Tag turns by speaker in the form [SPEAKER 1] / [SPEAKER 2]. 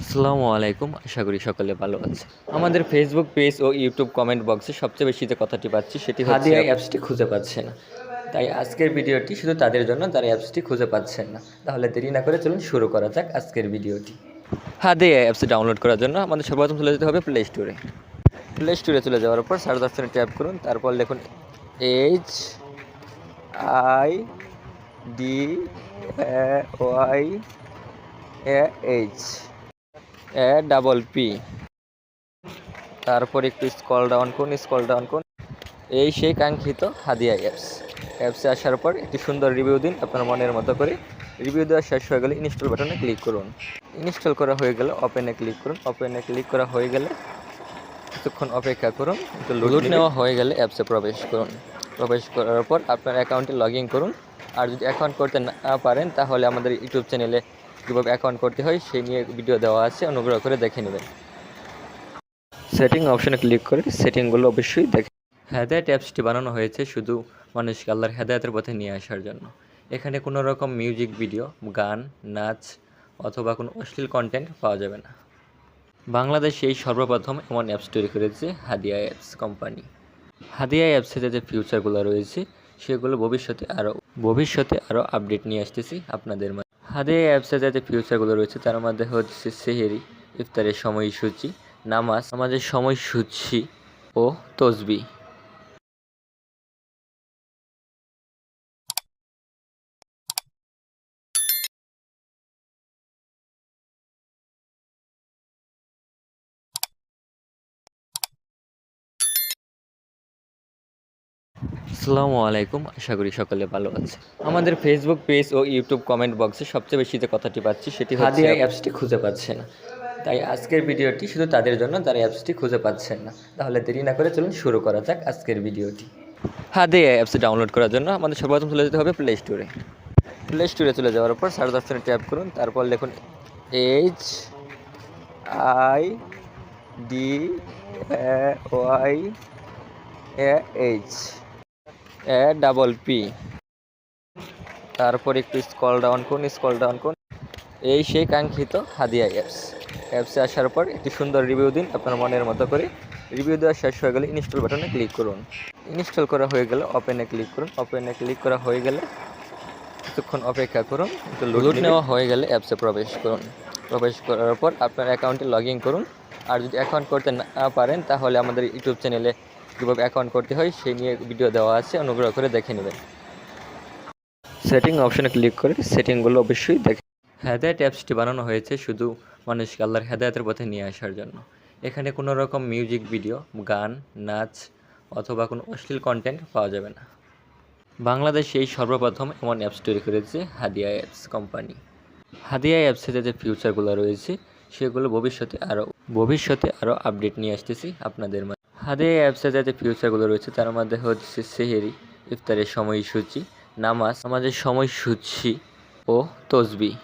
[SPEAKER 1] আসসালামু আলাইকুম, আশা করি সকলে ভালো আছে। আমাদের ফেসবুক পেজ ও ইউটিউব কমেন্ট বক্সে সবচেয়ে বেশি যে কথাটি পাচ্ছি সেটি হচ্ছে হাদিয়া অ্যাপসটি খুঁজে পাচ্ছে না। তাই আজকের ভিডিওটি শুধু তাদের জন্য যারা অ্যাপসটি খুঁজে পাচ্ছেন না। তাহলে দেরি না করে চলুন শুরু করা যাক আজকের ভিডিওটি। হাদিয়া অ্যাপসটি ডাউনলোড করার জন্য আমাদের সর্বপ্রথম চলে যেতে হবে প্লে স্টোরে চলে যাওয়ার পর সার্চ অপশনে ট্যাপ করুন, তারপর লিখুন HIDYAH তারপর একটু স্ক্রল ডাউন করুন। এই সেই কাঙ্ক্ষিত হাদিয়া অ্যাপসে আসার পর একটি সুন্দর রিভিউ দিন আপনার মনের মতো করে। রিভিউ দেওয়া শেষ হয়ে গেলে ইনস্টল বাটনে ক্লিক করুন। ইনস্টল করা হয়ে গেলে ওপেনে ক্লিক করা হয়ে গেলে কিছুক্ষণ অপেক্ষা করুন। লোড নেওয়া হয়ে গেলে অ্যাপসে প্রবেশ করার পর আপনার অ্যাকাউন্টে লগ ইন করুন। আর যদি অ্যাকাউন্ট করতে না পারেন তাহলে আমাদের ইউটিউব চ্যানেলে কীভাবে অ্যাকাউন্ট করতে হয় সেই নিয়ে ভিডিও দেওয়া আছে, অনুগ্রহ করে দেখে নেবেন। সেটিং অপশনে ক্লিক করে সেটিংগুলো অবশ্যই দেখে। হেদায়েত অ্যাপসটি বানানো হয়েছে শুধু মানুষকে আল্লাহর হেদায়েতের পথে নিয়ে আসার জন্য। এখানে কোনো রকম মিউজিক ভিডিও, গান, নাচ অথবা কোনো অশ্লীল কন্টেন্ট পাওয়া যাবে না। বাংলাদেশে এই সর্বপ্রথম এমন অ্যাপস তৈরি করেছে হাদিয়া অ্যাপস কোম্পানি। হাদিয়া অ্যাপসে যে ফিউচারগুলো রয়েছে সেগুলো ভবিষ্যতে আরও আপডেট নিয়ে আসতেছি আপনাদের মাঝে। হাদিয়া অ্যাপসে যে ফিউচারগুলো রয়েছে তার মধ্যে হচ্ছে সেহেরি, ইফতারের সময়সূচি, নামাজের সময়সূচি ও তসবিহ। আসসালামু আলাইকুম, আশা করি সকলে ভালো আছে। আমাদের ফেসবুক পেজ ও ইউটিউব কমেন্ট বক্সে সবচেয়ে বেশি যে কথাটি পাচ্ছি সেটি হচ্ছে হাদিয়া অ্যাপসটি খুঁজে পাচ্ছে না। তাই আজকের ভিডিওটি শুধু তাদের জন্য যারা অ্যাপসটি খুঁজে পাচ্ছেন না। তাহলে দেরি না করে চলুন শুরু করা যাক আজকের ভিডিওটি। হাদিয়া অ্যাপসটি ডাউনলোড করার জন্য আমাদের সর্বপ্রথম চলে যেতে হবে প্লে স্টোরে চলে যাওয়ার পর সার্চ অপশনে ট্যাপ করুন, তারপর লিখুন HIDYAH তারপর একটু স্ক্রল ডাউন করুন। এই সেই কাঙ্ক্ষিত হাদিয়া অ্যাপসে আসার পর একটি সুন্দর রিভিউ দিন আপনার মনের মতো করে। রিভিউ দেওয়া শেষ হয়ে গেলে ইনস্টল বাটনে ক্লিক করুন। ইনস্টল করা হয়ে গেলে ওপেনে ক্লিক করা হয়ে গেলে কিছুক্ষণ অপেক্ষা করুন। লোড নেওয়া হয়ে গেলে অ্যাপসে প্রবেশ করার পর আপনার অ্যাকাউন্টে লগ ইন করুন। আর যদি অ্যাকাউন্ট করতে না পারেন তাহলে আমাদের ইউটিউব চ্যানেলে কীভাবে অ্যাকাউন্ট করতে হয় সেই নিয়ে ভিডিও দেওয়া আছে, অনুগ্রহ করে দেখে নেবেন। সেটিং অপশনে ক্লিক করে সেটিংগুলো অবশ্যই দেখে। হেদায়েত অ্যাপসটি বানানো হয়েছে শুধু মানুষকে আল্লাহর হেদায়েতের পথে নিয়ে আসার জন্য। এখানে কোনো রকম মিউজিক ভিডিও, গান, নাচ অথবা কোনো অশ্লীল কন্টেন্ট পাওয়া যাবে না। বাংলাদেশে এই সর্বপ্রথম এমন অ্যাপস তৈরি করেছে হাদিয়া অ্যাপস কোম্পানি। হাদিয়া অ্যাপসে যে ফিউচারগুলো রয়েছে সেগুলো ভবিষ্যতে আরও আপডেট নিয়ে আসতেছি আপনাদের মাঝে। হাদিয়া অ্যাপসে যে ফিউচারগুলো রয়েছে তার মধ্যে হচ্ছে সেহেরি, ইফতারের সময়সূচি, নামাজের সময়সূচি ও তসবিহ।